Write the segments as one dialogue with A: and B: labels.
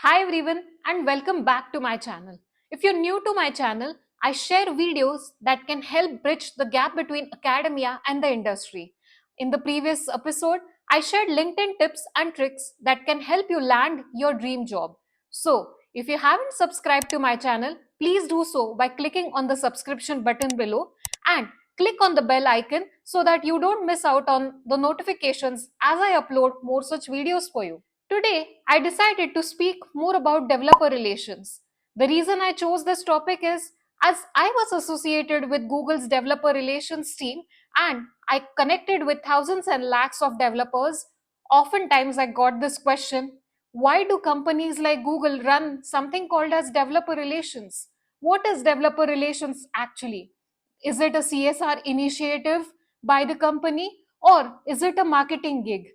A: Hi everyone and welcome back to my channel. If you're new to my channel, I share videos that can help bridge the gap between academia and the industry. In the previous episode, I shared LinkedIn tips and tricks that can help you land your dream job. So, if you haven't subscribed to my channel, please do so by clicking on the subscription button below and click on the bell icon so that you don't miss out on the notifications as I upload more such videos for you. Today, I decided to speak more about developer relations. The reason I chose this topic is as I was associated with Google's developer relations team and I connected with thousands and lakhs of developers, oftentimes I got this question: why do companies like Google run something called as developer relations? What is developer relations actually? Is it a CSR initiative by the company or is it a marketing gig?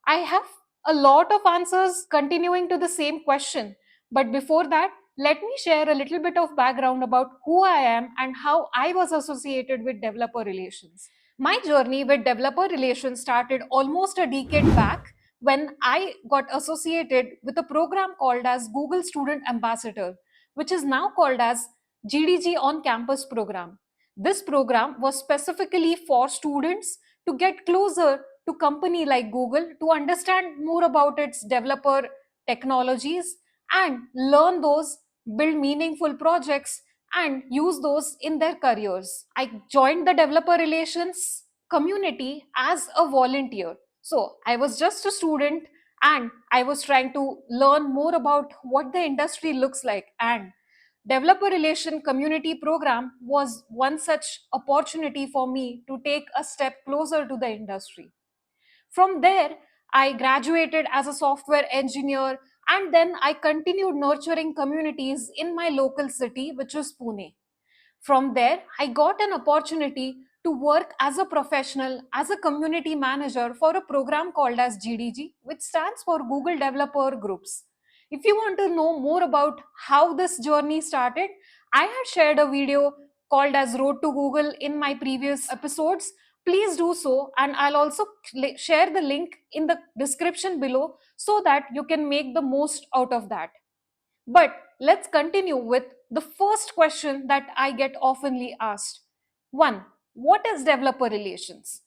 A: I have a lot of answers continuing to the same question. But before that, let me share a little bit of background about who I am and how I was associated with developer relations. My journey with developer relations started almost a decade back when I got associated with a program called as Google Student Ambassador, which is now called as GDG on Campus program. This program was specifically for students to get closer to company like Google, to understand more about its developer technologies and learn those, build meaningful projects and use those in their careers. I joined the developer relations community as a volunteer. So I was just a student and I was trying to learn more about what the industry looks like, and developer relation community program was one such opportunity for me to take a step closer to the industry. From there, I graduated as a software engineer and then I continued nurturing communities in my local city, which is Pune. From there, I got an opportunity to work as a professional, as a community manager for a program called as GDG, which stands for Google Developer Groups. If you want to know more about how this journey started, I had shared a video called as Road to Google in my previous episodes. Please do so, and I'll also share the link in the description below so that you can make the most out of that. But let's continue with the first question that I get oftenly asked. One, what is developer relations?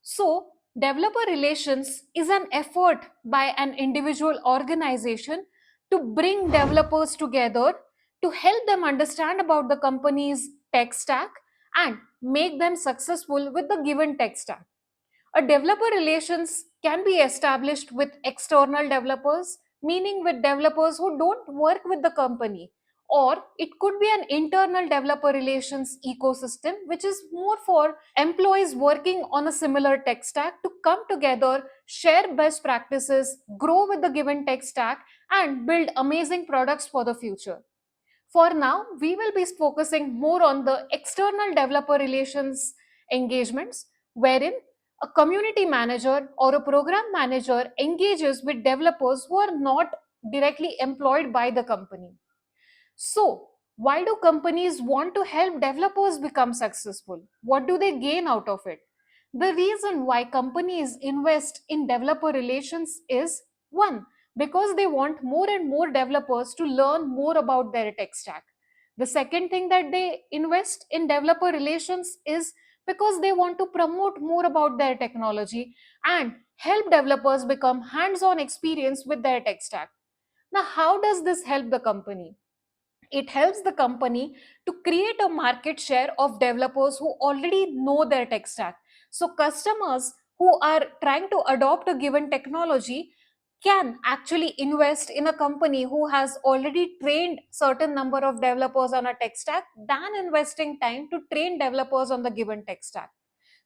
A: So, developer relations is an effort by an individual organization to bring developers together to help them understand about the company's tech stack and make them successful with the given tech stack. A developer relations can be established with external developers, meaning with developers who don't work with the company. Or it could be an internal developer relations ecosystem, which is more for employees working on a similar tech stack to come together, share best practices, grow with the given tech stack, and build amazing products for the future. For now, we will be focusing more on the external developer relations engagements, wherein a community manager or a program manager engages with developers who are not directly employed by the company. So, why do companies want to help developers become successful? What do they gain out of it? The reason why companies invest in developer relations is one, because they want more and more developers to learn more about their tech stack. The second thing that they invest in developer relations is because they want to promote more about their technology and help developers become hands on experience with their tech stack. Now, how does this help the company? It helps the company to create a market share of developers who already know their tech stack. So customers who are trying to adopt a given technology can actually invest in a company who has already trained certain number of developers on a tech stack than investing time to train developers on the given tech stack.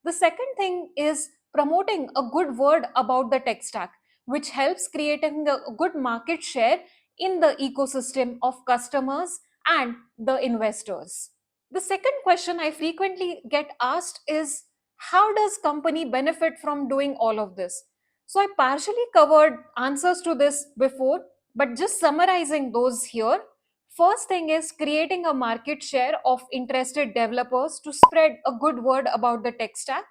A: The second thing is promoting a good word about the tech stack, which helps creating a good market share in the ecosystem of customers and the investors. The second question I frequently get asked is, how does company benefit from doing all of this? So I partially covered answers to this before, but just summarizing those here. First thing is creating a market share of interested developers to spread a good word about the tech stack.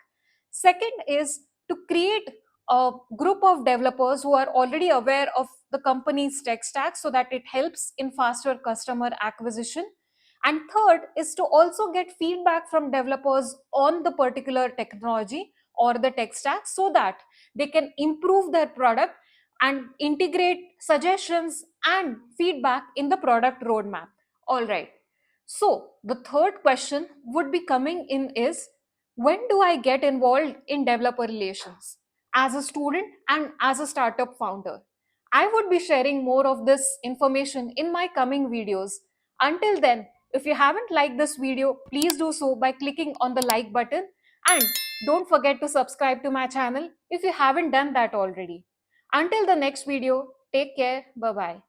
A: Second is to create a group of developers who are already aware of the company's tech stack so that it helps in faster customer acquisition. And third is to also get feedback from developers on the particular technology or the tech stack so that they can improve their product and integrate suggestions and feedback in the product roadmap. All right. So the third question would be coming in is, when do I get involved in developer relations as a student and as a startup founder? I would be sharing more of this information in my coming videos. Until then, if you haven't liked this video, please do so by clicking on the like button, and don't forget to subscribe to my channel if you haven't done that already. Until the next video, take care. Bye bye.